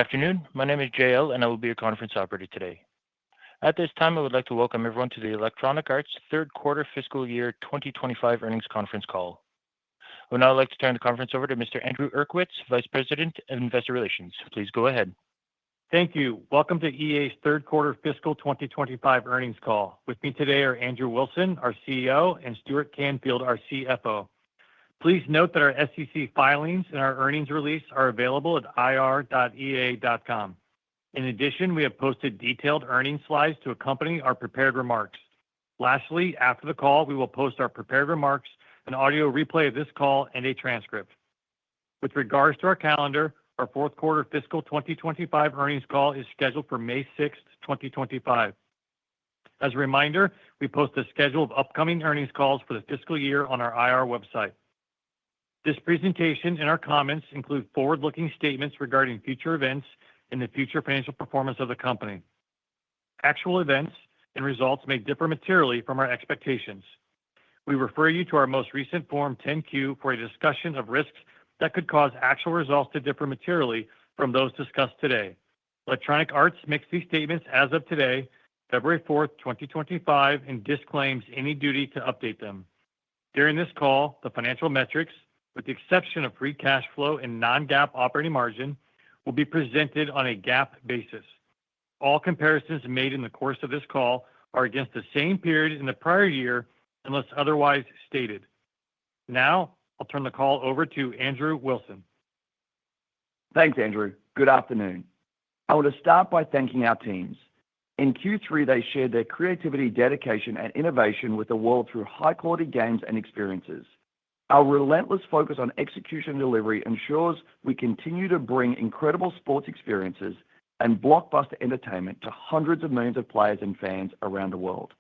Afternoon. My name is JL, and I will be your conference operator today. At this time, I would like to welcome everyone to the Electronic Arts third quarter fiscal year 2025 earnings conference call. I would now like to turn the conference over to Mr. Andrew Urquhart, Vice President of Investor Relations. Please go ahead. Thank you. Welcome to EA's third quarter fiscal 2025 earnings call. With me today are Andrew Wilson, our CEO, and Stuart Canfield, our CFO. Please note that our SEC filings and our earnings release are available at ir.ea.com. In addition, we have posted detailed earnings slides to accompany our prepared remarks. Lastly, after the call, we will post our prepared remarks, an audio replay of this call, and a transcript. With regards to our calendar, our fourth quarter fiscal 2025 earnings call is scheduled for May 6, 2025. As a reminder, we post a schedule of upcoming earnings calls for the fiscal year on our IR website. This presentation and our comments include forward-looking statements regarding future events and the future financial performance of the company. Actual events and results may differ materially from our expectations. We refer you to our most recent Form 10-Q for a discussion of risks that could cause actual results to differ materially from those discussed today. Electronic Arts makes these statements as of today, February 4, 2025, and disclaims any duty to update them. During this call, the financial metrics, with the exception of free cash flow and non-GAAP operating margin, will be presented on a GAAP basis. All comparisons made in the course of this call are against the same period in the prior year unless otherwise stated. Now, I'll turn the call over to Andrew Wilson. Thanks, Andrew. Good afternoon. I want to start by thanking our teams. In Q3, they shared their creativity, dedication, and innovation with the world through high-quality games and experiences. Our relentless focus on execution and delivery ensures we continue to bring incredible sports experiences and blockbuster entertainment to hundreds of millions of players and fans around the world.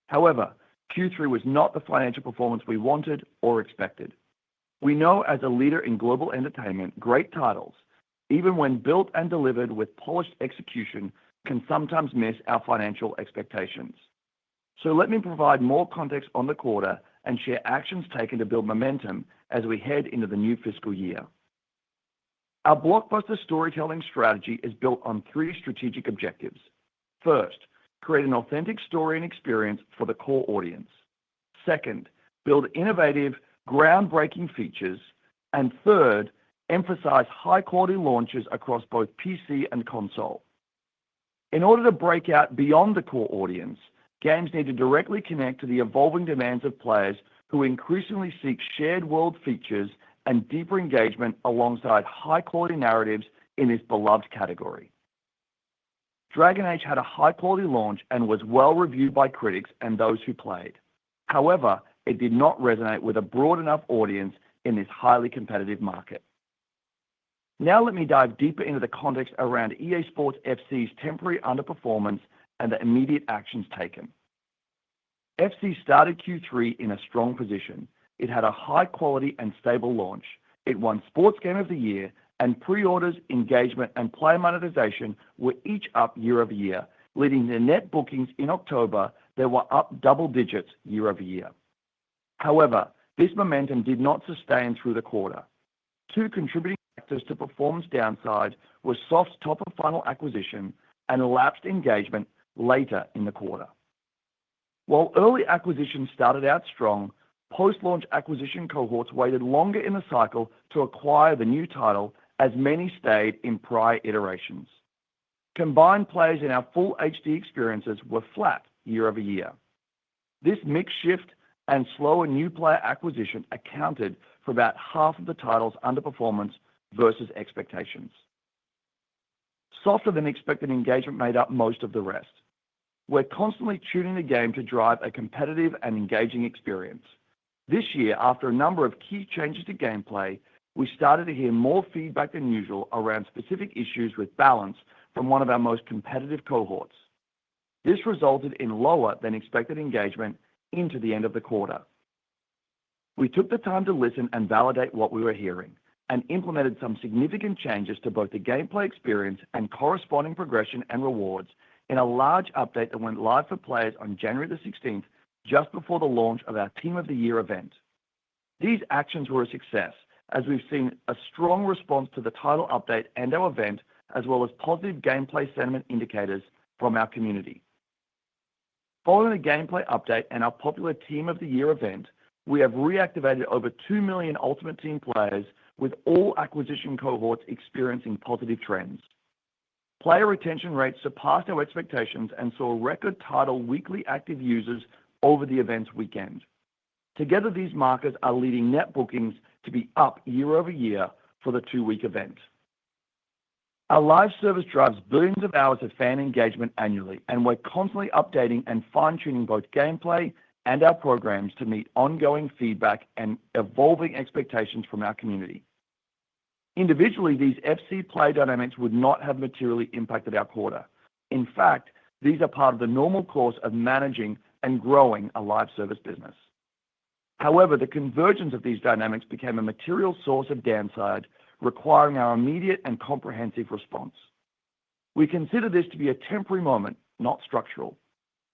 However, Q3 was not the financial performance we wanted or expected. We know as a leader in global entertainment, great titles, even when built and delivered with polished execution, can sometimes miss our financial expectations. So let me provide more context on the quarter and share actions taken to build momentum as we head into the new fiscal year. Our blockbuster storytelling strategy is built on three strategic objectives. First, create an authentic story and experience for the core audience. Second, build innovative, groundbreaking features. And third, emphasize high-quality launches across both PC and console. In order to break out beyond the core audience, games need to directly connect to the evolving demands of players who increasingly seek shared world features and deeper engagement alongside high-quality narratives in this beloved category. Dragon Age had a high-quality launch and was well-reviewed by critics and those who played. However, it did not resonate with a broad enough audience in this highly competitive market. Now let me dive deeper into the context around EA Sports FC's temporary underperformance and the immediate actions taken. FC started Q3 in a strong position. It had a high-quality and stable launch. It won Sports Game of the Year, and pre-orders, engagement, and player monetization were each up year over year, leading to net bookings in October that were up double digits year over year. However, this momentum did not sustain through the quarter. Two contributing factors to performance downside were soft top-of-funnel acquisition and lapsed engagement later in the quarter. While early acquisition started out strong, post-launch acquisition cohorts waited longer in the cycle to acquire the new title as many stayed in prior iterations. Combined players in our full HD experiences were flat year over year. This mixed shift and slower new player acquisition accounted for about half of the title's underperformance versus expectations. Softer than expected engagement made up most of the rest. We're constantly tuning the game to drive a competitive and engaging experience. This year, after a number of key changes to gameplay, we started to hear more feedback than usual around specific issues with balance from one of our most competitive cohorts. This resulted in lower than expected engagement into the end of the quarter. We took the time to listen and validate what we were hearing and implemented some significant changes to both the gameplay experience and corresponding progression and rewards in a large update that went live for players on January the 16th, just before the launch of our Team of the Year event. These actions were a success, as we've seen a strong response to the title update and our event as well as positive gameplay sentiment indicators from our community. Following the gameplay update and our popular Team of the Year event, we have reactivated over 2 million Ultimate Team players, with all acquisition cohorts experiencing positive trends. Player retention rates surpassed our expectations and saw record title weekly active users over the event's weekend. Together, these markers are leading net bookings to be up year over year for the 2-week event. Our live service drives billions of hours of fan engagement annually, and we're constantly updating and fine-tuning both gameplay and our programs to meet ongoing feedback and evolving expectations from our community. Individually, these FC play dynamics would not have materially impacted our quarter. In fact, these are part of the normal course of managing and growing a live service business. However, the convergence of these dynamics became a material source of downside, requiring our immediate and comprehensive response. We consider this to be a temporary moment, not structural.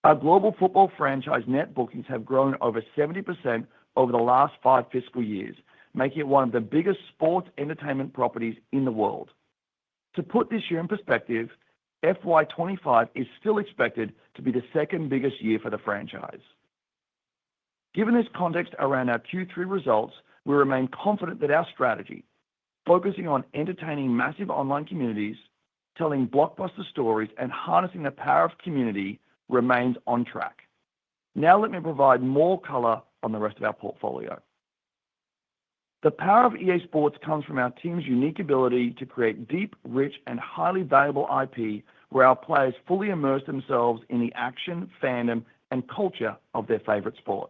Our global football franchise net bookings have grown over 70% over the last 5 fiscal years, making it one of the biggest sports entertainment properties in the world. To put this year in perspective, FY25 is still expected to be the second biggest year for the franchise. Given this context around our Q3 results, we remain confident that our strategy, focusing on entertaining massive online communities, telling blockbuster stories, and harnessing the power of community, remains on track. Now let me provide more color on the rest of our portfolio. The power of EA Sports comes from our team's unique ability to create deep, rich, and highly valuable IP where our players fully immerse themselves in the action, fandom, and culture of their favorite sport.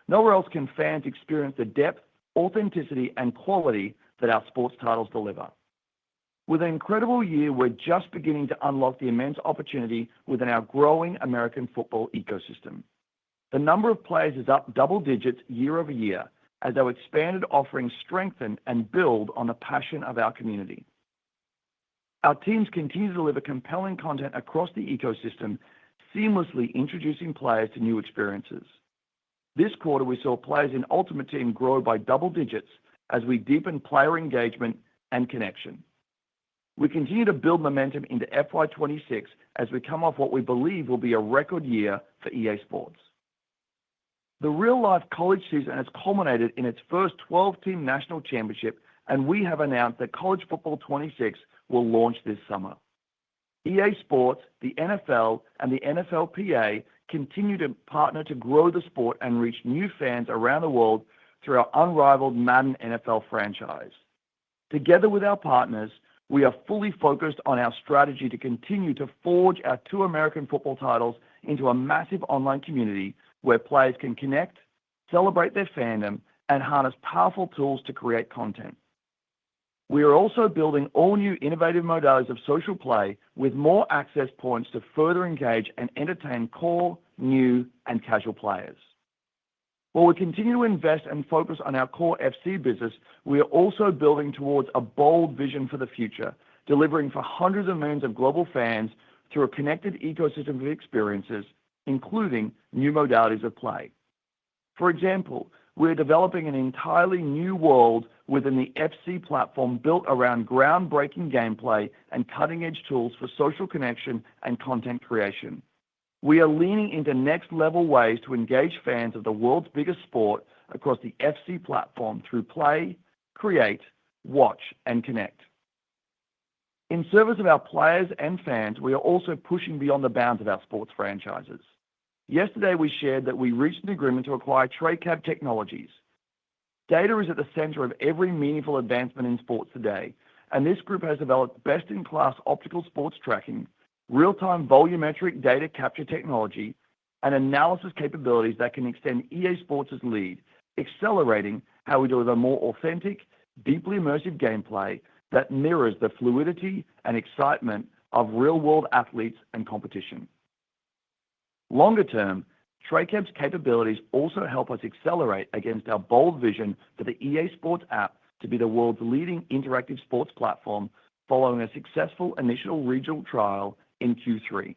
Nowhere else can fans experience the depth, authenticity, and quality that our sports titles deliver. With an incredible year, we're just beginning to unlock the immense opportunity within our growing American football ecosystem. The number of players is up double digits year over year as our expanded offerings strengthen and build on the passion of our community. Our teams continue to deliver compelling content across the ecosystem, seamlessly introducing players to new experiences. This quarter, we saw players in Ultimate Team grow by double digits as we deepen player engagement and connection. We continue to build momentum into FY26 as we come off what we believe will be a record year for EA Sports. The real-life college season has culminated in its first 12-team national championship, and we have announced that College Football 26 will launch this summer. EA Sports, the NFL, and the NFLPA continue to partner to grow the sport and reach new fans around the world through our unrivaled Madden NFL franchise. Together with our partners, we are fully focused on our strategy to continue to forge our 2 American football titles into a massive online community where players can connect, celebrate their fandom, and harness powerful tools to create content. We are also building all new innovative modalities of social play with more access points to further engage and entertain core, new, and casual players. While we continue to invest and focus on our core FC business, we are also building towards a bold vision for the future, delivering for hundreds of millions of global fans through a connected ecosystem of experiences, including new modalities of play. For example, we're developing an entirely new world within the FC platform built around groundbreaking gameplay and cutting-edge tools for social connection and content creation. We are leaning into next-level ways to engage fans of the world's biggest sport across the FC platform through play, create, watch, and connect. In service of our players and fans, we are also pushing beyond the bounds of our sports franchises. Yesterday, we shared that we reached an agreement to acquire TradeCab Technologies. Data is at the center of every meaningful advancement in sports today, and this group has developed best-in-class optical sports tracking, real-time volumetric data capture technology, and analysis capabilities that can extend EA Sports' lead, accelerating how we deliver more authentic, deeply immersive gameplay that mirrors the fluidity and excitement of real-world athletes and competition. Longer term, TradeCab's capabilities also help us accelerate against our bold vision for the EA Sports app to be the world's leading interactive sports platform following a successful initial regional trial in Q3.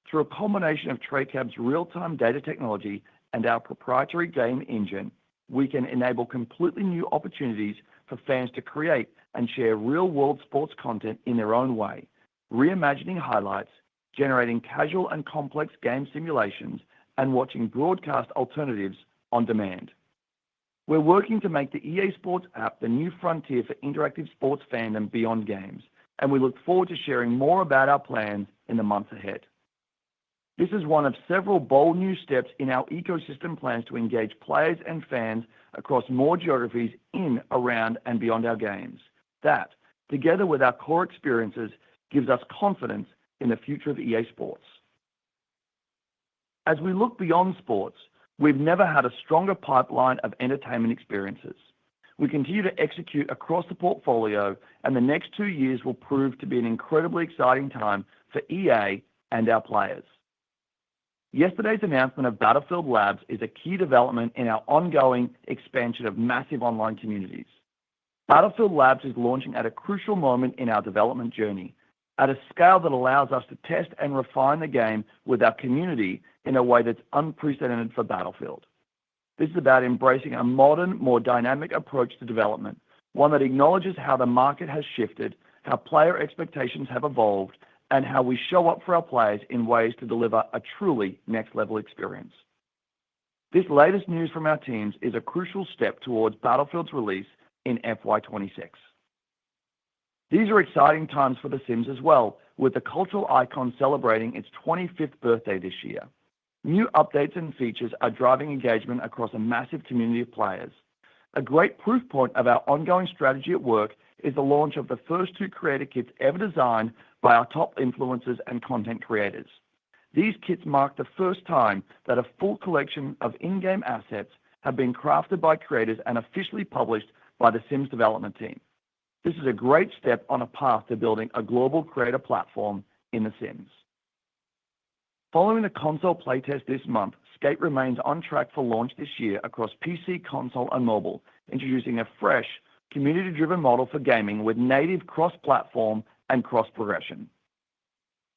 Through a combination of TradeCab's real-time data technology and our proprietary game engine, we can enable completely new opportunities for fans to create and share real-world sports content in their own way, reimagining highlights, generating casual and complex game simulations, and watching broadcast alternatives on demand. We're working to make the EA Sports app the new frontier for interactive sports fandom beyond games, and we look forward to sharing more about our plans in the months ahead. This is one of several bold new steps in our ecosystem plans to engage players and fans across more geographies in, around, and beyond our games. That, together with our core experiences, gives us confidence in the future of EA Sports. As we look beyond sports, we've never had a stronger pipeline of entertainment experiences. We continue to execute across the portfolio, and the next 2 years will prove to be an incredibly exciting time for EA and our players. Yesterday's announcement of Battlefield Labs is a key development in our ongoing expansion of massive online communities. Battlefield Labs is launching at a crucial moment in our development journey, at a scale that allows us to test and refine the game with our community in a way that's unprecedented for Battlefield. This is about embracing a modern, more dynamic approach to development, one that acknowledges how the market has shifted, how player expectations have evolved, and how we show up for our players in ways to deliver a truly next-level experience. This latest news from our teams is a crucial step towards Battlefield's release in FY26. These are exciting times for The Sims as well, with the cultural icon celebrating its 25th birthday this year. New updates and features are driving engagement across a massive community of players. A great proof point of our ongoing strategy at work is the launch of the first 2 creator kits ever designed by our top influencers and content creators. These kits mark the first time that a full collection of in-game assets have been crafted by creators and officially published by the Sims development team. This is a great step on a path to building a global creator platform in The Sims. Following the console playtest this month, Skate remains on track for launch this year across PC, console, and mobile, introducing a fresh, community-driven model for gaming with native cross-platform and cross-progression.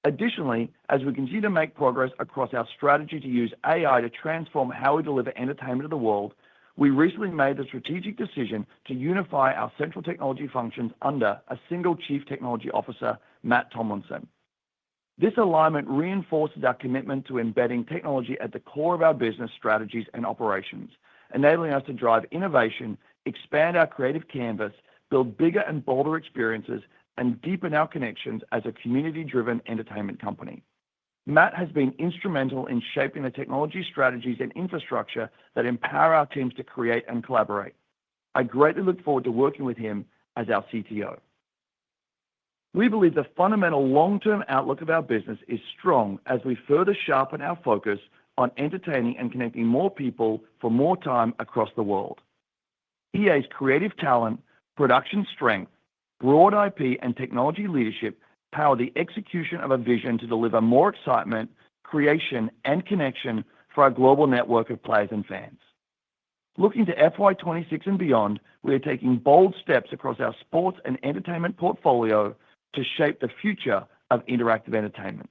Additionally, as we continue to make progress across our strategy to use AI to transform how we deliver entertainment to the world, we recently made the strategic decision to unify our central technology functions under a single Chief Technology Officer, Matt Tomlinson. This alignment reinforces our commitment to embedding technology at the core of our business strategies and operations, enabling us to drive innovation, expand our creative canvas, build bigger and bolder experiences, and deepen our connections as a community-driven entertainment company. Matt has been instrumental in shaping the technology strategies and infrastructure that empower our teams to create and collaborate. I greatly look forward to working with him as our CTO. We believe the fundamental long-term outlook of our business is strong as we further sharpen our focus on entertaining and connecting more people for more time across the world. EA's creative talent, production strength, broad IP, and technology leadership power the execution of a vision to deliver more excitement, creation, and connection for our global network of players and fans. Looking to FY26 and beyond, we are taking bold steps across our sports and entertainment portfolio to shape the future of interactive entertainment.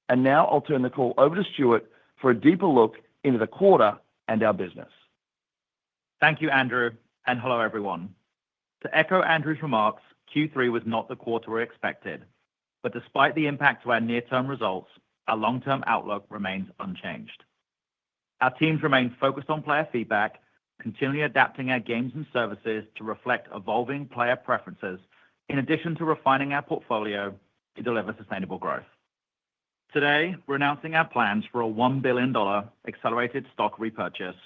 And now I'll turn the call over to Stuart for a deeper look into the quarter and our business. Thank you, Andrew, and hello, everyone. To echo Andrew's remarks, Q3 was not the quarter we expected, but despite the impact to our near-term results, our long-term outlook remains unchanged. Our teams remain focused on player feedback, continually adapting our games and services to reflect evolving player preferences, in addition to refining our portfolio to deliver sustainable growth. Today, we're announcing our plans for a $1 billion accelerated stock repurchase,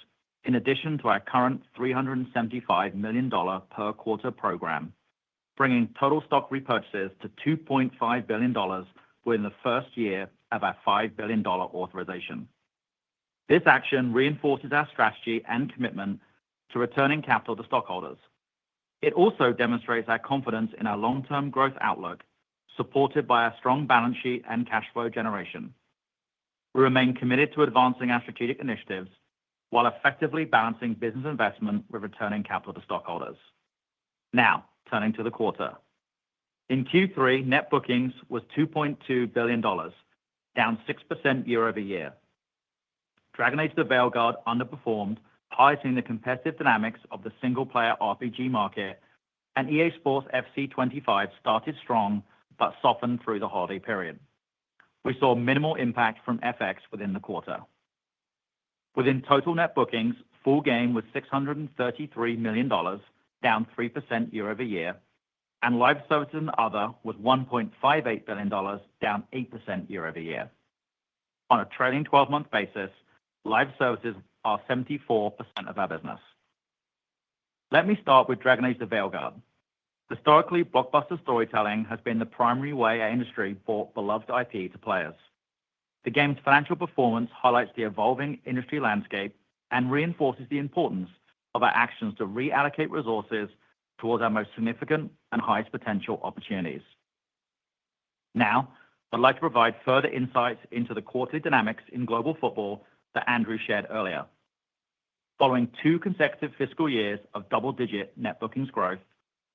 in addition to our current $375 million per quarter program, bringing total stock repurchases to $2.5 billion within the first year of our $5 billion authorization. This action reinforces our strategy and commitment to returning capital to stockholders. It also demonstrates our confidence in our long-term growth outlook, supported by our strong balance sheet and cash flow generation. We remain committed to advancing our strategic initiatives while effectively balancing business investment with returning capital to stockholders. Now, turning to the quarter. In Q3, net bookings was $2.2 billion, down 6% year over year. Dragon Age: The Veilguard underperformed highlighting the competitive dynamics of the single-player RPG market, and EA Sports FC 25 started strong but softened through the holiday period. We saw minimal impact from FX within the quarter. Within total net bookings, full game was $633 million, down 3% year-over-year, and live services and other was $1.58 billion, down 8% year-over-year. On a trailing 12-month basis, live services are 74% of our business. Let me start with Dragon Age: The Veilguard. Historically, blockbuster storytelling has been the primary way our industry brought beloved IP to players. The game's financial performance highlights the evolving industry landscape and reinforces the importance of our actions to reallocate resources towards our most significant and highest potential opportunities. Now, I'd like to provide further insights into the quarterly dynamics in global football that Andrew shared earlier. Following 2 consecutive fiscal years of double-digit net bookings growth,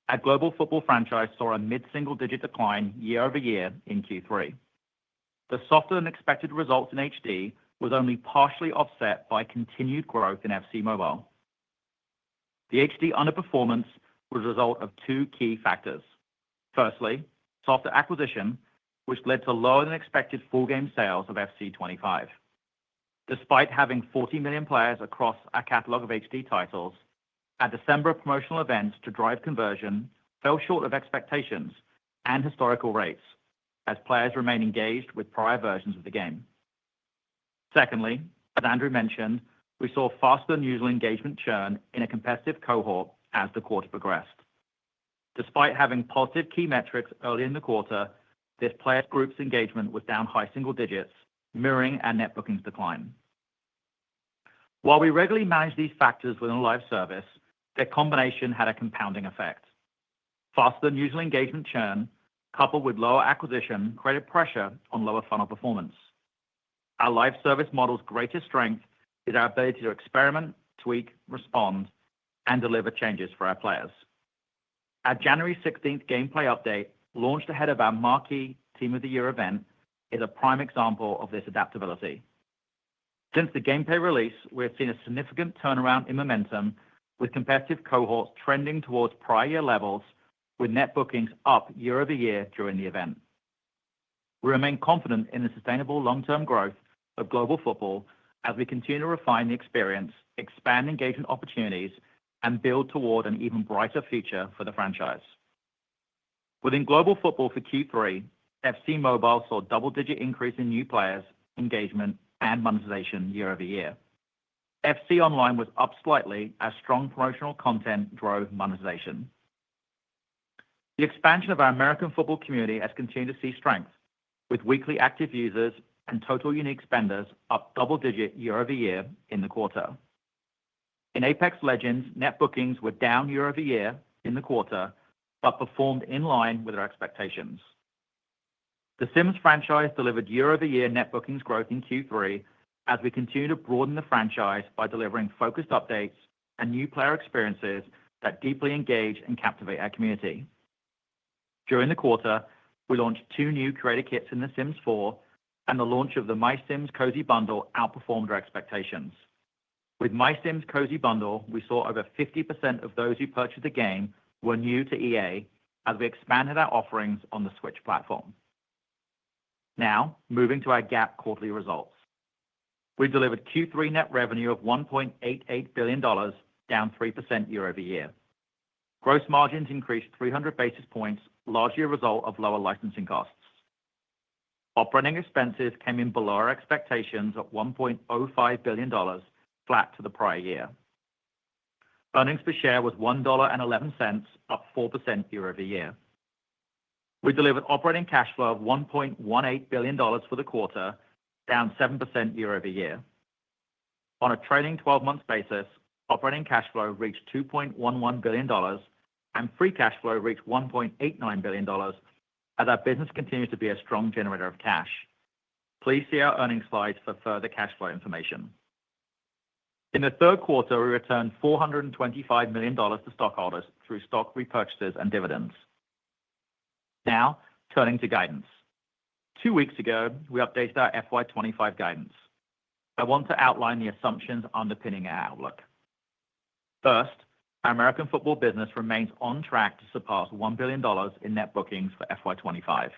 our global football franchise saw a mid-single-digit decline year-over-year in Q3. The softer-than-expected results in HD was only partially offset by continued growth in FC Mobile. The HD underperformance was a result of 2 key factors. Firstly, softer acquisition, which led to lower-than-expected full-game sales of FC 25. Despite having 40 million players across our catalog of HD titles, our December promotional events to drive conversion fell short of expectations and historical rates, as players remain engaged with prior versions of the game. Secondly, as Andrew mentioned, we saw faster-than-usual engagement churn in a competitive cohort as the quarter progressed. Despite having positive key metrics early in the quarter, this player group's engagement was down high single digits, mirroring our net bookings decline. While we regularly manage these factors within a live service, their combination had a compounding effect. Faster-than-usual engagement churn, coupled with lower acquisition, created pressure on lower funnel performance. Our live service model's greatest strength is our ability to experiment, tweak, respond, and deliver changes for our players. Our January 16th gameplay update, launched ahead of our marquee Team of the Year event, is a prime example of this adaptability. Since the gameplay release, we have seen a significant turnaround in momentum, with competitive cohorts trending towards prior year levels, with net bookings up year-over-year during the event. We remain confident in the sustainable long-term growth of global football as we continue to refine the experience, expand engagement opportunities, and build toward an even brighter future for the franchise. Within global football for Q3, FC Mobile saw a double-digit increase in new players, engagement, and monetization year-over-year. FC Online was up slightly as strong promotional content drove monetization. The expansion of our American football community has continued to see strength, with weekly active users and total unique spenders up double-digit year-over-year in the quarter. In Apex Legends, net bookings were down year-over-year in the quarter, but performed in line with our expectations. The Sims franchise delivered year-over-year net bookings growth in Q3 as we continue to broaden the franchise by delivering focused updates and new player experiences that deeply engage and captivate our community. During the quarter, we launched 2 new creator kits in The Sims 4, and the launch of the My Sims Cozy Bundle outperformed our expectations. With My Sims Cozy Bundle, we saw over 50% of those who purchased the game were new to EA as we expanded our offerings on the Switch platform. Now, moving to our GAAP quarterly results. We delivered Q3 net revenue of $1.88 billion, down 3% year-over-year. Gross margins increased 300 basis points, largely a result of lower licensing costs. Operating expenses came in below our expectations at $1.05 billion, flat to the prior year. Earnings per share was $1.11, up 4% year-over-year. We delivered operating cash flow of $1.18 billion for the quarter, down 7% year-over-year. On a trailing 12-month basis, operating cash flow reached $2.11 billion, and free cash flow reached $1.89 billion, as our business continues to be a strong generator of cash. Please see our earnings slides for further cash flow information. In the third quarter, we returned $425 million to stockholders through stock repurchases and dividends. Now, turning to guidance. 2 weeks ago, we updated our FY 25 guidance. I want to outline the assumptions underpinning our outlook. First, our American football business remains on track to surpass $1 billion in net bookings for FY25.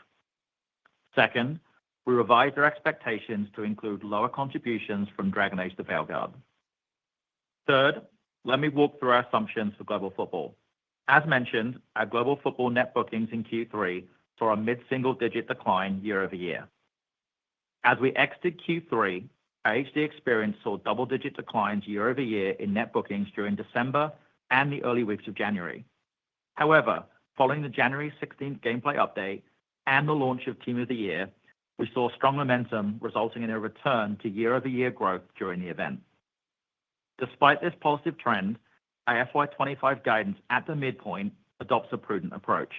Second, we revised our expectations to include lower contributions from Dragon Age: The Veilguard. Third, let me walk through our assumptions for global football. As mentioned, our global football net bookings in Q3 saw a mid-single-digit decline year over year. As we exited Q3, our HD experience saw double-digit declines year over year in net bookings during December and the early weeks of January. However, following the January 16th gameplay update and the launch of Team of the Year, we saw strong momentum resulting in a return to year-over-year growth during the event. Despite this positive trend, our FY25 guidance at the midpoint adopts a prudent approach,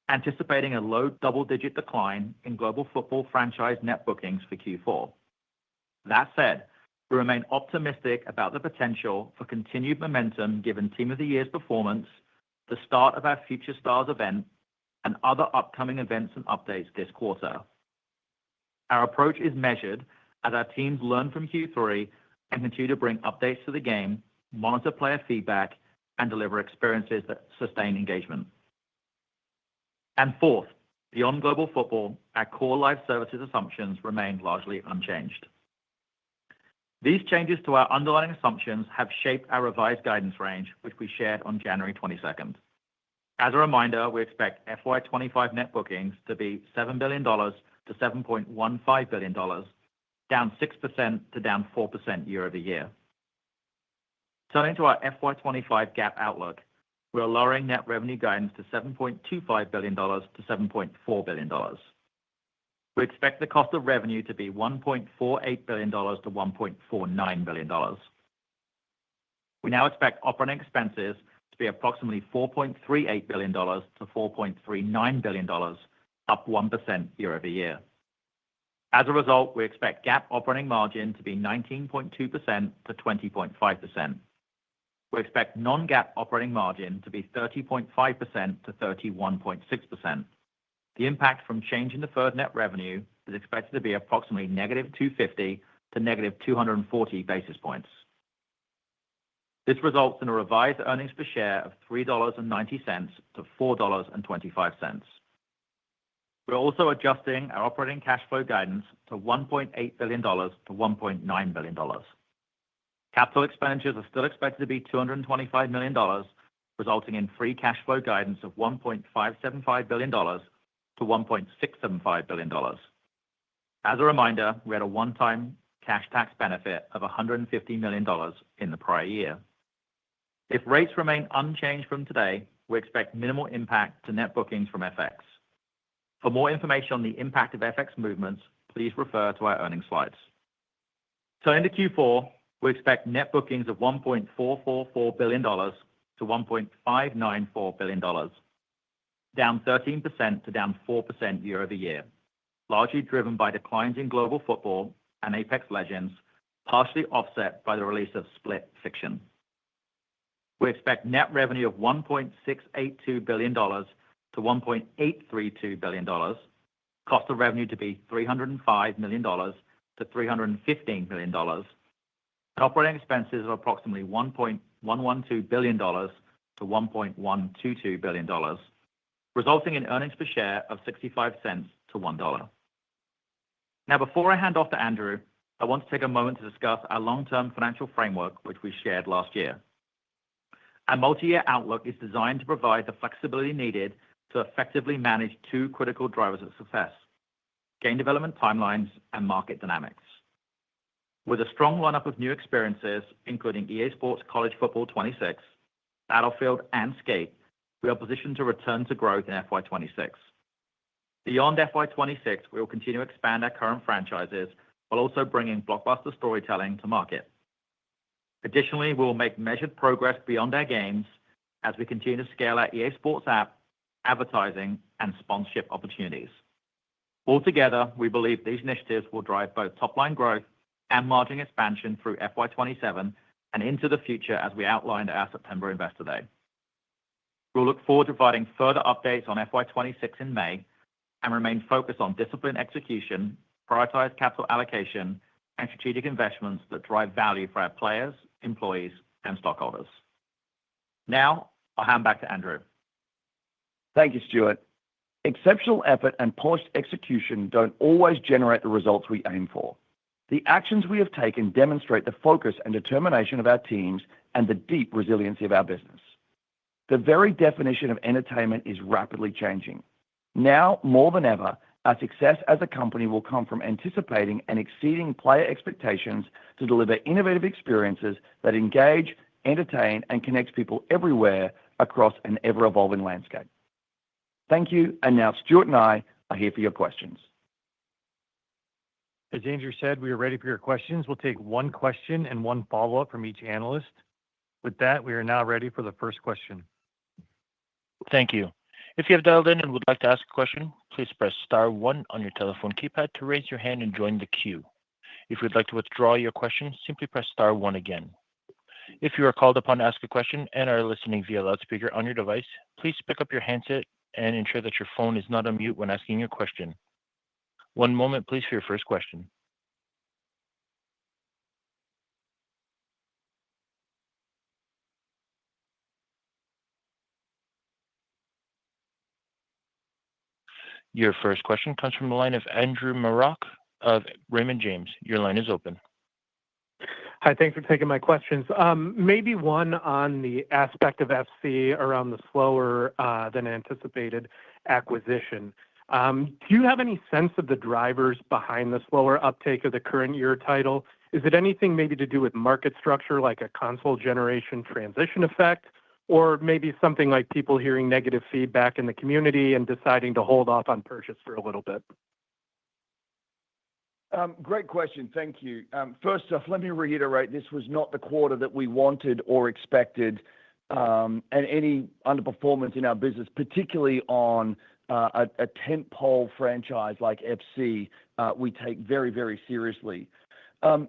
anticipating a low double-digit decline in global football franchise net bookings for Q4. That said, we remain optimistic about the potential for continued momentum given Team of the Year's performance, the start of our Future Stars event, and other upcoming events and updates this quarter. Our approach is measured as our teams learn from Q3 and continue to bring updates to the game, monitor player feedback, and deliver experiences that sustain engagement. And fourth, beyond global football, our core live services assumptions remain largely unchanged. These changes to our underlying assumptions have shaped our revised guidance range, which we shared on January 22nd. As a reminder, we expect FY25 net bookings to be $7 billion to $7.15 billion, down 6% to down 4% year over year. Turning to our FY25 GAAP outlook, we are lowering net revenue guidance to $7.25 billion to $7.4 billion. We expect the cost of revenue to be $1.48 billion to $1.49 billion. We now expect operating expenses to be approximately $4.38 billion to $4.39 billion, up 1% year over year. As a result, we expect GAAP operating margin to be 19.2% to 20.5%. We expect non-GAAP operating margin to be 30.5% to 31.6%. The impact from change in deferred net revenue is expected to be approximately negative 250 to negative 240 basis points. This results in a revised earnings per share of $3.90 to $4.25. We're also adjusting our operating cash flow guidance to $1.8 billion to $1.9 billion. Capital expenditures are still expected to be $225 million, resulting in free cash flow guidance of $1.575 billion to $1.675 billion. As a reminder, we had a one-time cash tax benefit of $150 million in the prior year. If rates remain unchanged from today, we expect minimal impact to net bookings from FX. For more information on the impact of FX movements, please refer to our earnings slides. Turning to Q4, we expect net bookings of $1.444 billion to $1.594 billion, down 13% to down 4% year over year, largely driven by declines in global football and Apex Legends, partially offset by the release of Split Fiction. We expect net revenue of $1.682 billion to $1.832 billion, cost of revenue to be $305 million to $315 million, and operating expenses of approximately $1.112 billion to $1.122 billion, resulting in earnings per share of 65 cents to $1. Now, before I hand off to Andrew, I want to take a moment to discuss our long-term financial framework, which we shared last year. Our multi-year outlook is designed to provide the flexibility needed to effectively manage two critical drivers of success: game development timelines and market dynamics. With a strong lineup of new experiences, including EA Sports College Football 26, Battlefield, and Skate, we are positioned to return to growth in FY26. Beyond FY26, we will continue to expand our current franchises while also bringing blockbuster storytelling to market. Additionally, we will make measured progress beyond our games as we continue to scale our EA Sports app, advertising, and sponsorship opportunities. Altogether, we believe these initiatives will drive both top-line growth and margin expansion through FY27 and into the future as we outlined at our September Investor Day. We'll look forward to providing further updates on FY26 in May and remain focused on disciplined execution, prioritized capital allocation, and strategic investments that drive value for our players, employees, and stockholders. Now, I'll hand back to Andrew. Thank you, Stuart. Exceptional effort and polished execution don't always generate the results we aim for. The actions we have taken demonstrate the focus and determination of our teams and the deep resiliency of our business. The very definition of entertainment is rapidly changing. Now, more than ever, our success as a company will come from anticipating and exceeding player expectations to deliver innovative experiences that engage, entertain, and connect people everywhere across an ever-evolving landscape. Thank you, and now Stuart and I are here for your questions. As Andrew said, we are ready for your questions. We'll take one question and one follow-up from each analyst. With that, we are now ready for the first question. Thank you. If you have dialed in and would like to ask a question, please press star one on your telephone keypad to raise your hand and join the queue. If you'd like to withdraw your question, simply press star one again. If you are called upon to ask a question and are listening via loudspeaker on your device, please pick up your handset and ensure that your phone is not on mute when asking your question. One moment, please, for your first question. Your first question comes from the line of Andrew Marok of Raymond James. Your line is open. Hi, thanks for taking my questions. Maybe one on the aspect of FC around the slower than anticipated acquisition. Do you have any sense of the drivers behind the slower uptake of the current year title? Is it anything maybe to do with market structure, like a console generation transition effect, or maybe something like people hearing negative feedback in the community and deciding to hold off on purchase for a little bit? Great question. Thank you. First off, let me reiterate, this was not the quarter that we wanted or expected, and any underperformance in our business, particularly on a tentpole franchise like FC, we take very, very seriously. As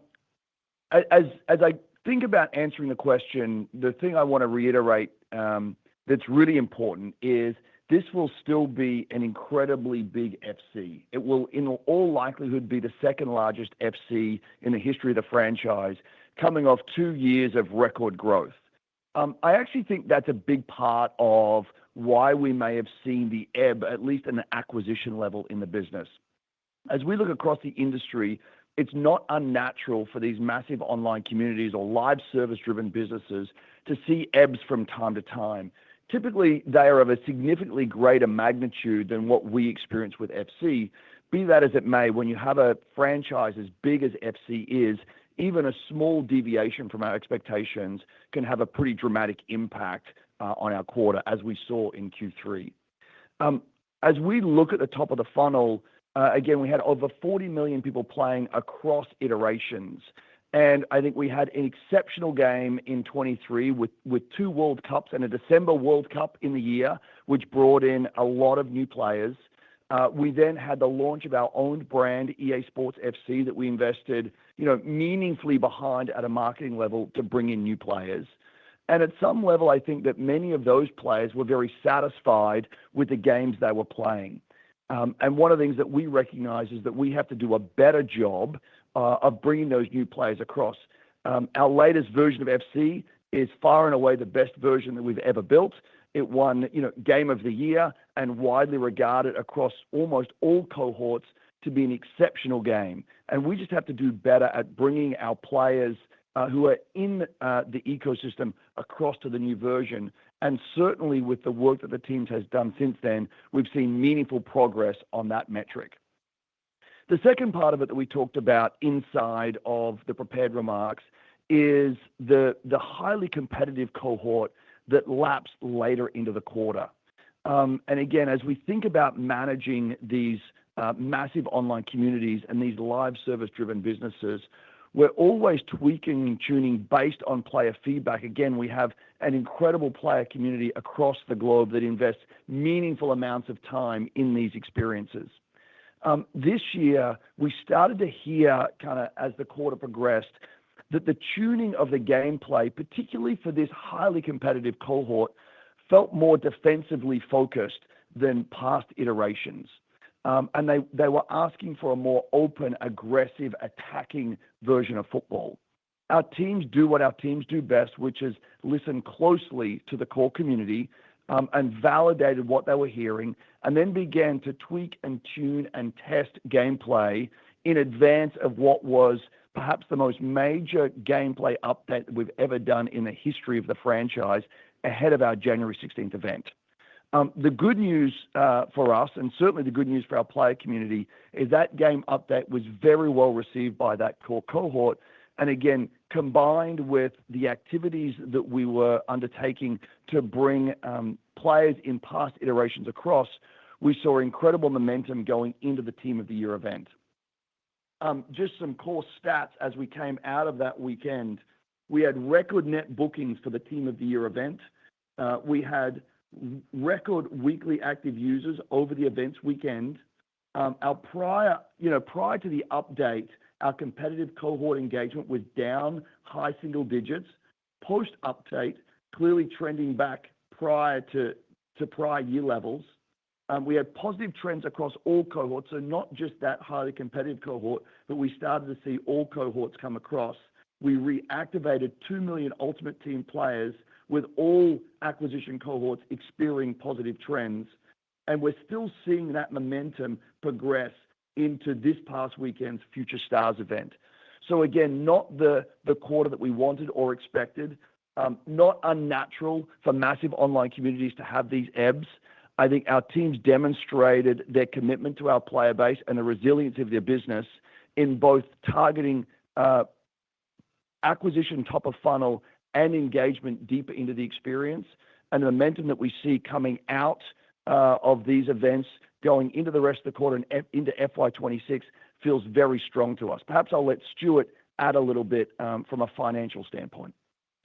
I think about answering the question, the thing I want to reiterate that's really important is this will still be an incredibly big FC. It will, in all likelihood, be the second largest FC in the history of the franchise, coming off 2 years of record growth. I actually think that's a big part of why we may have seen the ebb, at least in the acquisition level in the business. As we look across the industry, it's not unnatural for these massive online communities or live service-driven businesses to see ebbs from time to time. Typically, they are of a significantly greater magnitude than what we experience with FC. Be that as it may, when you have a franchise as big as FC is, even a small deviation from our expectations can have a pretty dramatic impact on our quarter, as we saw in Q3. As we look at the top of the funnel, again, we had over 40 million people playing across iterations. And I think we had an exceptional game in 23 with 2 World Cups and a December World Cup in the year, which brought in a lot of new players. We then had the launch of our own brand, EA Sports FC, that we invested, meaningfully behind at a marketing level to bring in new players. And at some level, I think that many of those players were very satisfied with the games they were playing. And one of the things that we recognize is that we have to do a better job of bringing those new players across. Our latest version of FC is far and away the best version that we've ever built. It won, Game of the Year and widely regarded across almost all cohorts to be an exceptional game. And we just have to do better at bringing our players who are in the ecosystem across to the new version. And certainly with the work that the teams has done since then, we've seen meaningful progress on that metric. The second part of it that we talked about inside of the prepared remarks is the highly competitive cohort that lapsed later into the quarter. And again, as we think about managing these massive online communities and these live service-driven businesses, we're always tweaking and tuning based on player feedback. Again, we have an incredible player community across the globe that invests meaningful amounts of time in these experiences. This year, we started to hear, kind of as the quarter progressed, that the tuning of the gameplay, particularly for this highly competitive cohort, felt more defensively focused than past iterations. And they were asking for a more open, aggressive, attacking version of football. Our teams do what our teams do best, which is listen closely to the core community and validated what they were hearing, and then began to tweak and tune and test gameplay in advance of what was perhaps the most major gameplay update that we've ever done in the history of the franchise ahead of our January 16th event. The good news for us, and certainly the good news for our player community, is that game update was very well received by that core cohort. And again, combined with the activities that we were undertaking to bring players in past iterations across, we saw incredible momentum going into the Team of the Year event. Just some core stats as we came out of that weekend. We had record net bookings for the Team of the Year event. We had record weekly active users over the event's weekend. Prior to the update, our competitive cohort engagement was down high single digits. Post-update, clearly trending back prior to prior year levels. We had positive trends across all cohorts, so not just that highly competitive cohort, but we started to see all cohorts come across. We reactivated 2 million Ultimate Team players with all acquisition cohorts experiencing positive trends. And we're still seeing that momentum progress into this past weekend's Future Stars event. So again, not the quarter that we wanted or expected, not unnatural for massive online communities to have these ebbs. I think our teams demonstrated their commitment to our player base and the resilience of their business in both targeting acquisition top of funnel and engagement deeper into the experience. And the momentum that we see coming out of these events going into the rest of the quarter and into FY26 feels very strong to us. Perhaps I'll let Stuart add a little bit from a financial standpoint.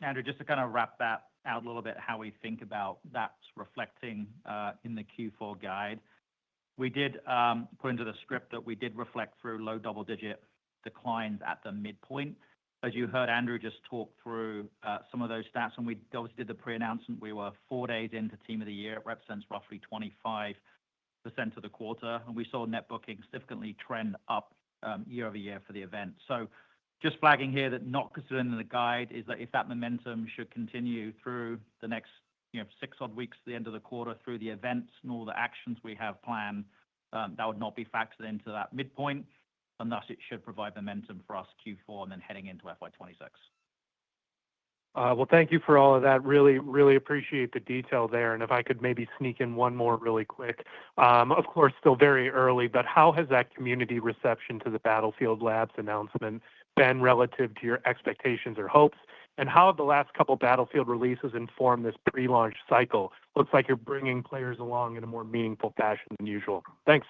Andrew, just to kind of wrap that out a little bit, how we think about that reflecting in the Q4 guide. We did put into the script that we did reflect through low double-digit declines at the midpoint. As you heard Andrew just talk through some of those stats, and we obviously did the pre-announcement, we were 4 days into Team of the Year. It represents roughly 25% of the quarter, and we saw net bookings significantly trend up year over year for the event. So just flagging here that not considered in the guide is that if that momentum should continue through the next 6 odd weeks to the end of the quarter through the events and all the actions we have planned, that would not be factored into that midpoint, and thus it should provide momentum for us Q4 and then heading into FY26. Well, thank you for all of that. Really, really appreciate the detail there. And if I could maybe sneak in one more really quick. Of course, still very early, but how has that community reception to the Battlefield Labs announcement been relative to your expectations or hopes? And how have the last couple Battlefield releases informed this pre-launch cycle? Looks like you're bringing players along in a more meaningful fashion than usual. Thanks.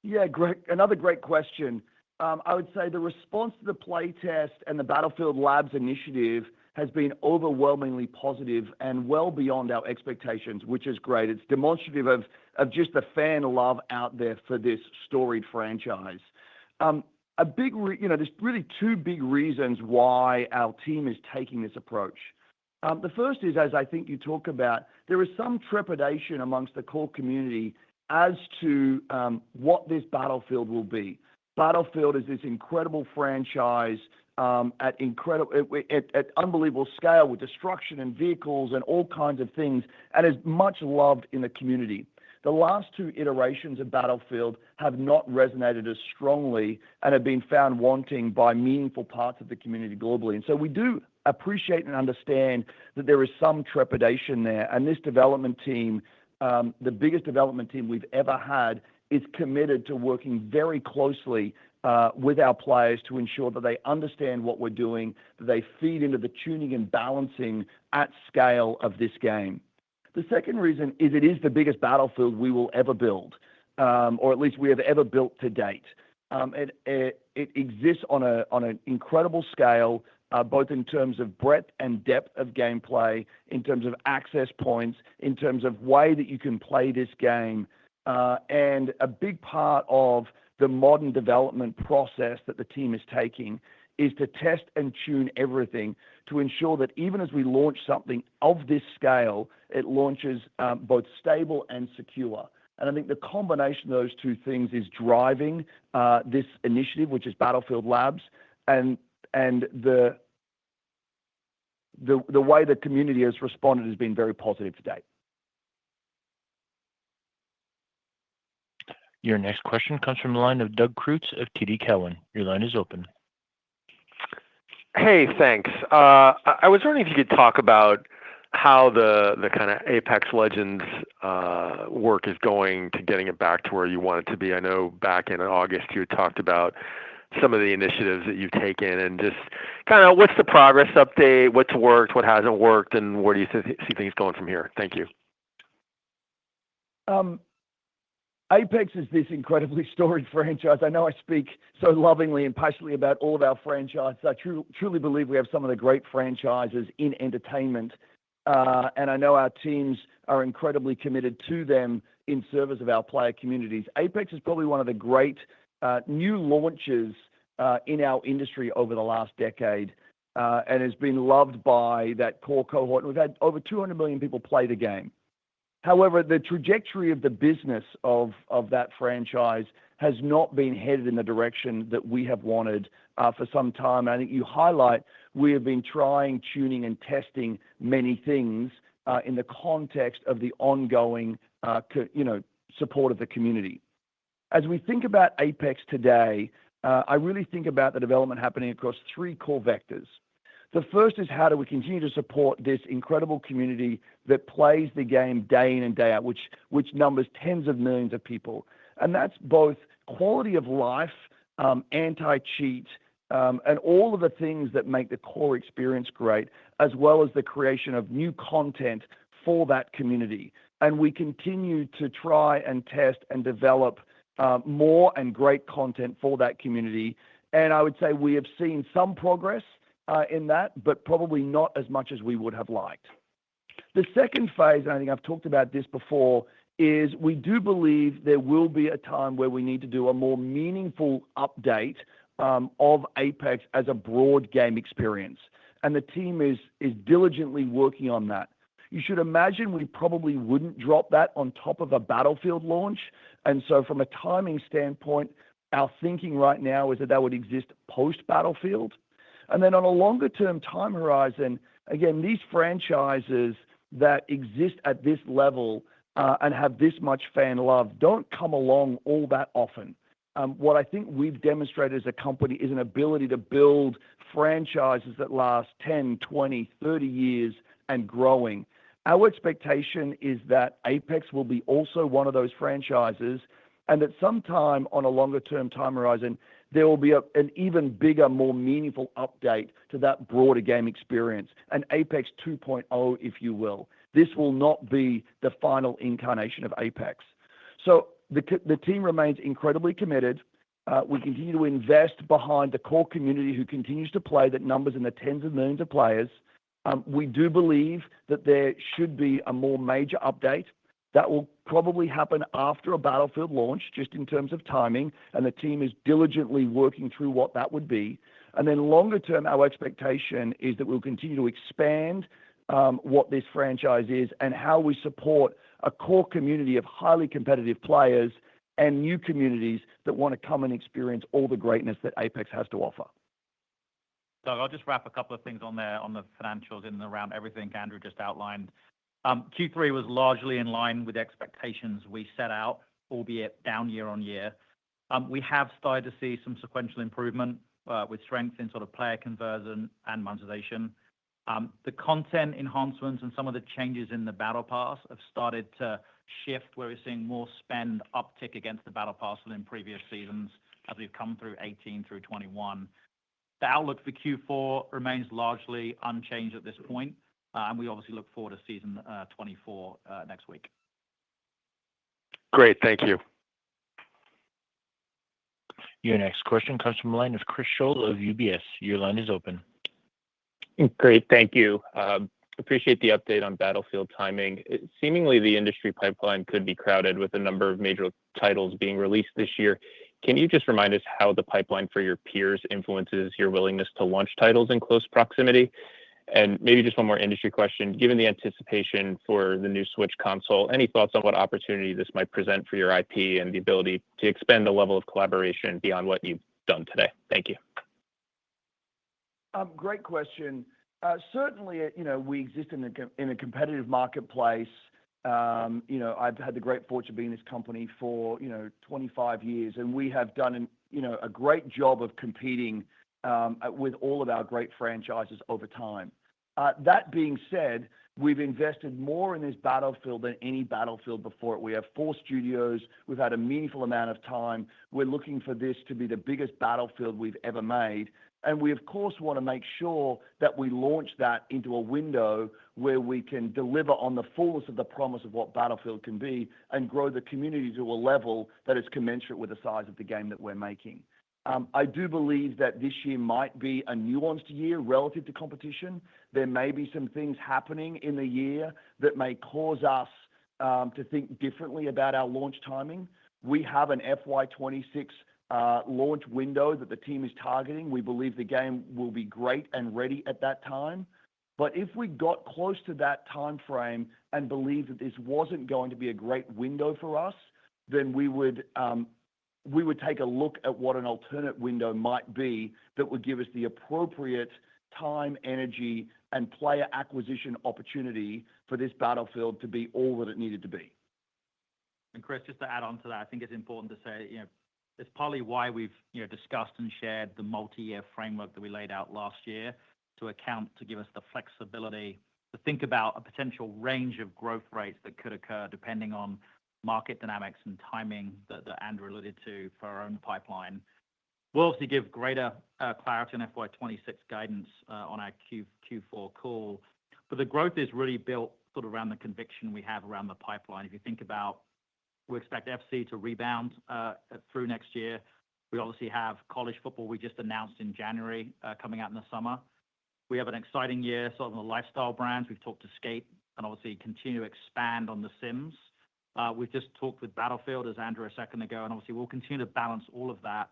Yeah, great. Another great question. I would say the response to the playtest and the Battlefield Labs initiative has been overwhelmingly positive and well beyond our expectations, which is great. It's demonstrative of just the fan love out there for this storied franchise. There's really 2 big reasons why our team is taking this approach. The first is, as I think you talk about, there is some trepidation amongst the core community as to what this Battlefield will be. Battlefield is this incredible franchise at unbelievable scale with destruction and vehicles and all kinds of things, and is much loved in the community. The last 2 iterations of Battlefield have not resonated as strongly and have been found wanting by meaningful parts of the community globally. And so we do appreciate and understand that there is some trepidation there. And this development team, the biggest development team we've ever had, is committed to working very closely with our players to ensure that they understand what we're doing, that they feed into the tuning and balancing at scale of this game. The second reason is it is the biggest Battlefield we will ever build, or at least we have ever built to date. It exists on an incredible scale, both in terms of breadth and depth of gameplay, in terms of access points, in terms of way that you can play this game. And a big part of the modern development process that the team is taking is to test and tune everything to ensure that even as we launch something of this scale, it launches both stable and secure. And I think the combination of those 2 things is driving this initiative, which is Battlefield Labs. And and the way the community has responded has been very positive to date. Your next question comes from the line of Doug Creutz of TD Cowen. Your line is open. Hey, thanks. I was wondering if you could talk about how the kind of Apex Legends work is going to getting it back to where you want it to be. I know back in August you had talked about some of the initiatives that you've taken, and just kind of what's the progress update, what's worked, what hasn't worked, and where do you see things going from here? Thank you. Apex is this incredibly storied franchise. I know I speak so lovingly and passionately about all of our franchises. I truly believe we have some of the great franchises in entertainment, and I know our teams are incredibly committed to them in service of our player communities. Apex is probably one of the great new launches in our industry over the last decade, and has been loved by that core cohort. We've had over 200 million people play the game. However, the trajectory of the business of that franchise has not been headed in the direction that we have wanted for some time. And I think you highlight we have been trying, tuning, and testing many things in the context of the ongoing support of the community. As we think about Apex today, I really think about the development happening across three core vectors. The first is how do we continue to support this incredible community that plays the game day in and day out, which numbers tens of millions of people. And that's both quality of life, anti-cheat, and all of the things that make the core experience great, as well as the creation of new content for that community. And we continue to try and test and develop more and great content for that community. And I would say we have seen some progress in that, but probably not as much as we would have liked. The second phase, and I think I've talked about this before, is we do believe there will be a time where we need to do a more meaningful update of Apex as a broad game experience. And the team is diligently working on that. You should imagine we probably wouldn't drop that on top of a Battlefield launch. And so from a timing standpoint, our thinking right now is that would exist post-Battlefield. And then on a longer-term time horizon, again, these franchises that exist at this level and have this much fan love don't come along all that often. What I think we've demonstrated as a company is an ability to build franchises that last 10, 20, 30 years and growing. Our expectation is that Apex will be also one of those franchises, and that sometime on a longer-term time horizon, there will be an even bigger, more meaningful update to that broader game experience, an Apex 2.0, if you will. This will not be the final incarnation of Apex. So the team remains incredibly committed. We continue to invest behind the core community who continues to play, that numbers in the tens of millions of players. We do believe that there should be a more major update. That will probably happen after a Battlefield launch, just in terms of timing, and the team is diligently working through what that would be. And then longer term, our expectation is that we'll continue to expand what this franchise is and how we support a core community of highly competitive players and new communities that want to come and experience all the greatness that Apex has to offer. Doug, I'll just wrap a couple of things on there on the financials in and around everything Andrew just outlined. Q3 was largely in line with expectations we set out, albeit down year on year. We have started to see some sequential improvement with strength in sort of player conversion and monetization. The content enhancements and some of the changes in the Battle Pass have started to shift, where we're seeing more spend uptick against the Battle Pass than in previous seasons as we've come through 18 through 21. The outlook for Q4 remains largely unchanged at this point, and we obviously look forward to season 24 next week. Great, thank you. Your next question comes from the line of Chris Scholl of UBS. Your line is open. Great, thank you. Appreciate the update on Battlefield timing. Seemingly, the industry pipeline could be crowded with a number of major titles being released this year. Can you just remind us how the pipeline for your peers influences your willingness to launch titles in close proximity? And maybe just one more industry question. Given the anticipation for the new Switch console, any thoughts on what opportunity this might present for your IP and the ability to expand the level of collaboration beyond what you've done today? Thank you. Great question. Certainly, we exist in a competitive marketplace. I've had the great fortune of being in this company for 25 years, and we have done a great job of competing with all of our great franchises over time. That being said, we've invested more in this Battlefield than any Battlefield before it. We have 4 studios. We've had a meaningful amount of time. We're looking for this to be the biggest Battlefield we've ever made. And we, of course, want to make sure that we launch that into a window where we can deliver on the fullness of the promise of what Battlefield can be and grow the community to a level that is commensurate with the size of the game that we're making. I do believe that this year might be a nuanced year relative to competition. There may be some things happening in the year that may cause us to think differently about our launch timing. We have an FY26 launch window that the team is targeting. We believe the game will be great and ready at that time. But if we got close to that time frame and believed that this wasn't going to be a great window for us, then we would take a look at what an alternate window might be that would give us the appropriate time, energy, and player acquisition opportunity for this Battlefield to be all that it needed to be. And Chris, just to add on to that, I think it's important to say, it's partly why we've discussed and shared the multi-year framework that we laid out last year to give us the flexibility to think about a potential range of growth rates that could occur depending on market dynamics and timing that Andrew alluded to for our own pipeline. We'll obviously give greater clarity on FY26 guidance on our Q4 call, but the growth is really built sort of around the conviction we have around the pipeline. If you think about, we expect FC to rebound through next year. We obviously have college football we just announced in January coming out in the summer. We have an exciting year sort of on the lifestyle brands. We've talked to Skate and obviously continue to expand on The Sims. We've just talked with Battlefield, as Andrew a second ago, and obviously we'll continue to balance all of that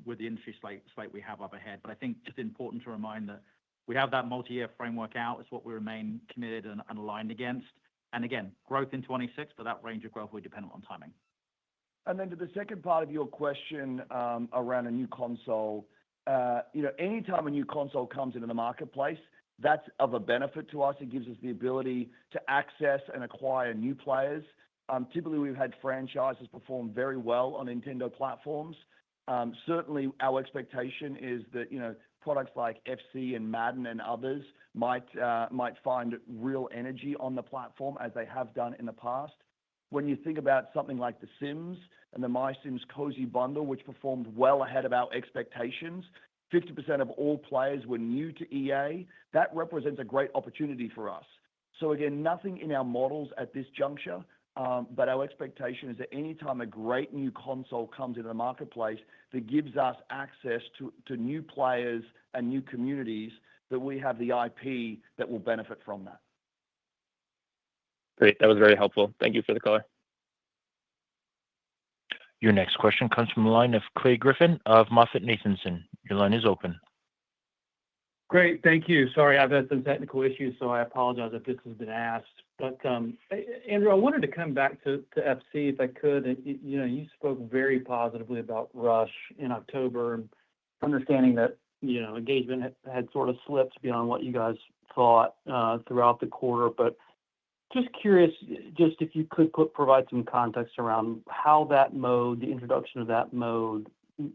with the industry slate we have up ahead. But I think just important to remind that we have that multi-year framework out. It's what we remain committed and aligned against. And again, growth in 26, but that range of growth will be dependent on timing. And then to the second part of your question around a new console, anytime a new console comes into the marketplace, that's of a benefit to us. It gives us the ability to access and acquire new players. Typically, we've had franchises perform very well on Nintendo platforms. Certainly, our expectation is that products like FC and Madden and others might find real energy on the platform as they have done in the past. When you think about something like The Sims and the My Sims Cozy Bundle, which performed well ahead of our expectations, 50% of all players were new to EA. That represents a great opportunity for us. So again, nothing in our models at this juncture, but our expectation is that anytime a great new console comes into the marketplace that gives us access to new players and new communities, that we have the IP that will benefit from that. Great. That was very helpful. Thank you for the color. Your next question comes from the line of Clay Griffin of MoffettNathanson. Your line is open. Great. Thank you. Sorry, I've had some technical issues, so I apologize if this has been asked. But Andrew, I wanted to come back to FC if I could. You spoke very positively about Rush in October, and understanding that engagement had sort of slipped beyond what you guys thought throughout the quarter. But just curious, just if you could provide some context around how that mode, the introduction of that mode,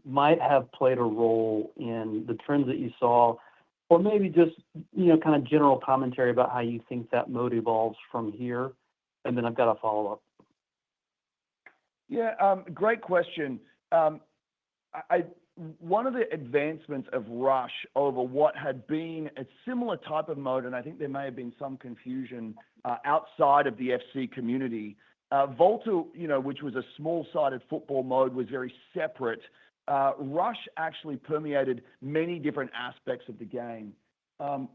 might have played a role in the trends that you saw, or maybe just kind of general commentary about how you think that mode evolves from here. And then I've got a follow-up. Yeah, great question. One of the advancements of Rush over what had been a similar type of mode, and I think there may have been some confusion outside of the FC community. Volta, which was a small-sided football mode, was very separate. Rush actually permeated many different aspects of the game.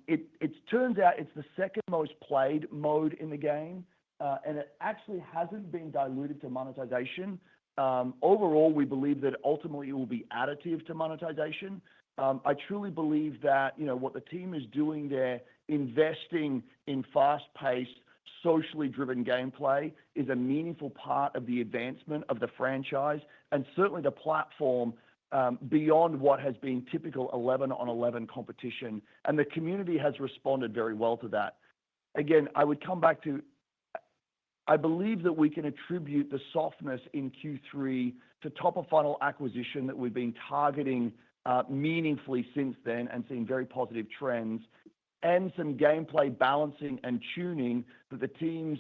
It turns out it's the second most played mode in the game, and it actually hasn't been diluted to monetization. Overall, we believe that ultimately it will be additive to monetization. I truly believe that what the team is doing there, investing in fast-paced, socially driven gameplay, is a meaningful part of the advancement of the franchise, and certainly the platform beyond what has been typical 11-on-11 competition, and the community has responded very well to that. Again, I would come back to, I believe that we can attribute the softness in Q3 to top-of-funnel acquisition that we've been targeting meaningfully since then and seeing very positive trends, and some gameplay balancing and tuning that the teams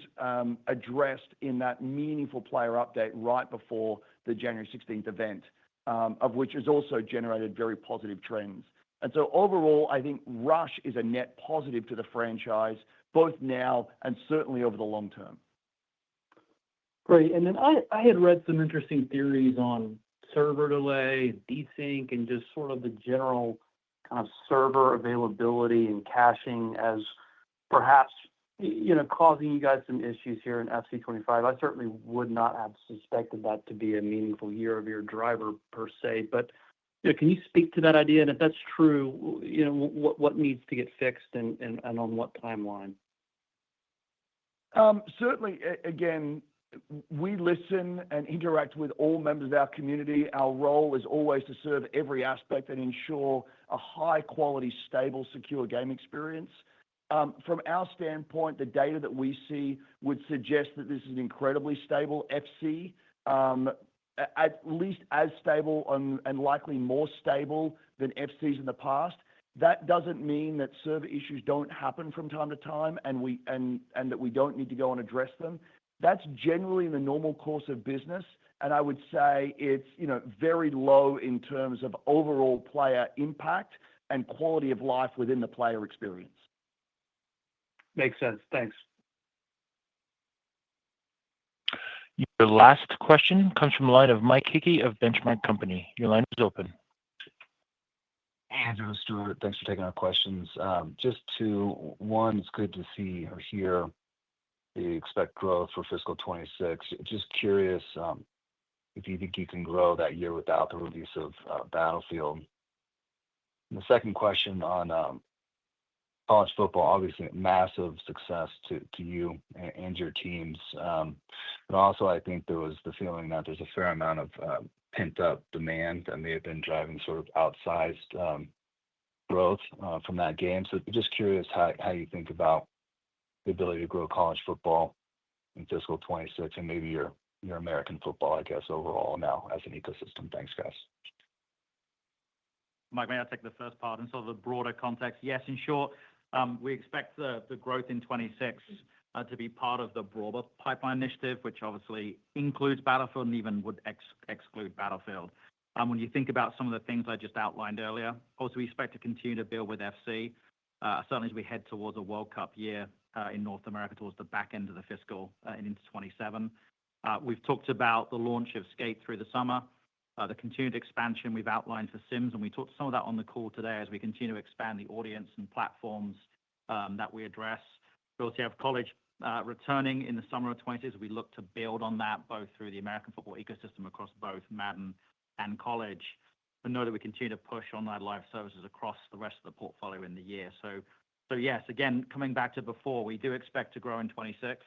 addressed in that meaningful player update right before the January 16th event, of which has also generated very positive trends. And so overall, I think Rush is a net positive to the franchise, both now and certainly over the long term. Great. And then I had read some interesting theories on server delay, desync, and just sort of the general kind of server availability and caching as perhaps, causing you guys some issues here in FC25. I certainly would not have suspected that to be a meaningful year-over-year driver per se. But can you speak to that idea? And if that's true, what needs to get fixed and on what timeline? Certainly, again, we listen and interact with all members of our community. Our role is always to serve every aspect and ensure a high-quality, stable, secure game experience. From our standpoint, the data that we see would suggest that this is an incredibly stable FC, at least as stable and likely more stable than FCs in the past. That doesn't mean that server issues don't happen from time to time and that we don't need to go and address them. That's generally in the normal course of business, and I would say it's very low in terms of overall player impact and quality of life within the player experience. Makes sense. Thanks. Your last question comes from the line of Mike Hickey of Benchmark Company. Your line is open. Andrew, Stuart, thanks for taking our questions. Just one, it's good to see or hear you expect growth for fiscal 26. Just curious if you think you can grow that year without the release of Battlefield. And the second question on college football, obviously massive success to you and your teams. But also, I think there was the feeling that there's a fair amount of pent-up demand that may have been driving sort of outsized growth from that game. So just curious how you think about the ability to grow college football in fiscal 26 and maybe your American football, I guess, overall now as an ecosystem. Thanks, guys. Mike, may I take the first part and sort of the broader context? Yes, in short, we expect the growth in 26 to be part of the broader pipeline initiative, which obviously includes Battlefield and even would exclude Battlefield. When you think about some of the things I just outlined earlier, also we expect to continue to build with FC, certainly as we head towards a World Cup year in North America towards the back end of the fiscal and into 27. We've talked about the launch of Skate through the summer, the continued expansion we've outlined for Sims, and we talked some of that on the call today as we continue to expand the audience and platforms that we address. We also have college returning in the summer of 26. We look to build on that both through the American football ecosystem across both Madden and college, and know that we continue to push online live services across the rest of the portfolio in the year. So yes, again, coming back to before, we do expect to grow in 26.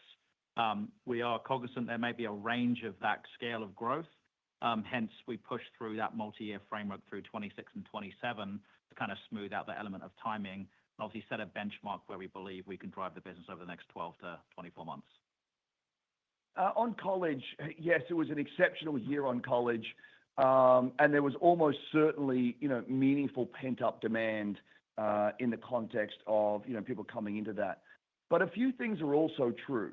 We are cognizant there may be a range of that scale of growth. Hence, we push through that multi-year framework through 26 and 27 to kind of smooth out the element of timing and obviously set a benchmark where we believe we can drive the business over the next 12 to 24 months. On college, yes, it was an exceptional year on college, and there was almost certainly meaningful pent-up demand in the context of people coming into that. But a few things are also true.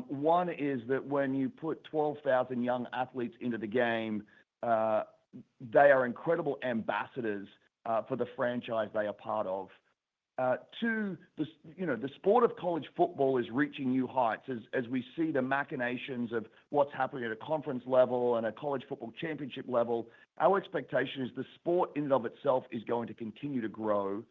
One is that when you put 12,000 young athletes into the game, they are incredible ambassadors for the franchise they are part of. Two, the sport of college football is reaching new heights as we see the machinations of what's happening at a conference level and a college football championship level. Our expectation is the sport in and of itself is going to continue to grow.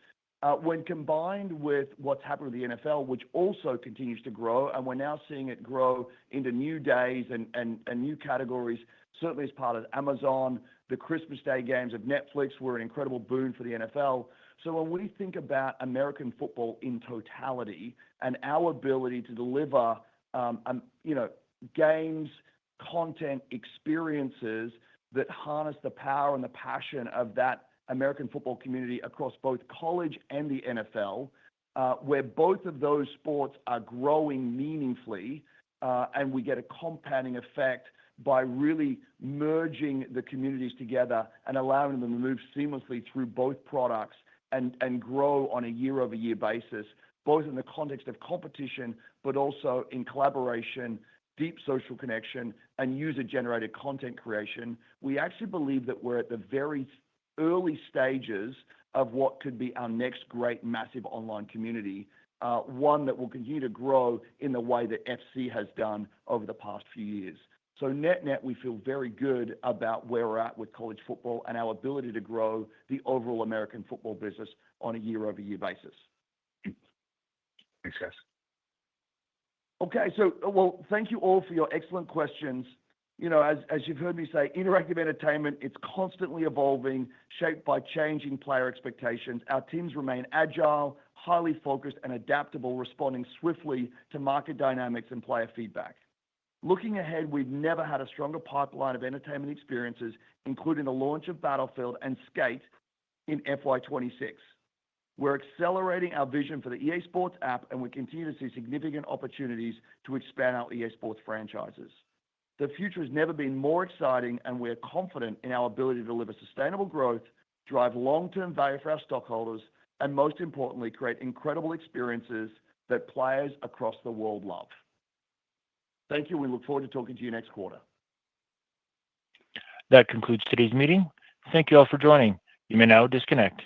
When combined with what's happening with the NFL, which also continues to grow, and we're now seeing it grow into new days and new categories, certainly as part of Amazon, the Christmas Day games of Netflix were an incredible boon for the NFL. So when we think about American football in totality and our ability to deliver, games, content, experiences that harness the power and the passion of that American football community across both college and the NFL, where both of those sports are growing meaningfully, and we get a compounding effect by really merging the communities together and allowing them to move seamlessly through both products and grow on a year-over-year basis, both in the context of competition, but also in collaboration, deep social connection, and user-generated content creation. We actually believe that we're at the very early stages of what could be our next great massive online community, one that will continue to grow in the way that FC has done over the past few years. So net, we feel very good about where we're at with college football and our ability to grow the overall American football business on a year-over-year basis. Thanks, guys. Okay, so thank you all for your excellent questions. As you've heard me say, interactive entertainment, it's constantly evolving, shaped by changing player expectations. Our teams remain agile, highly focused, and adaptable, responding swiftly to market dynamics and player feedback. Looking ahead, we've never had a stronger pipeline of entertainment experiences, including the launch of Battlefield and Skate in FY26. We're accelerating our vision for the EA Sports app, and we continue to see significant opportunities to expand our EA Sports franchises. The future has never been more exciting, and we're confident in our ability to deliver sustainable growth, drive long-term value for our stockholders, and most importantly, create incredible experiences that players across the world love. Thank you. We look forward to talking to you next quarter. That concludes today's meeting. Thank you all for joining. You may now disconnect.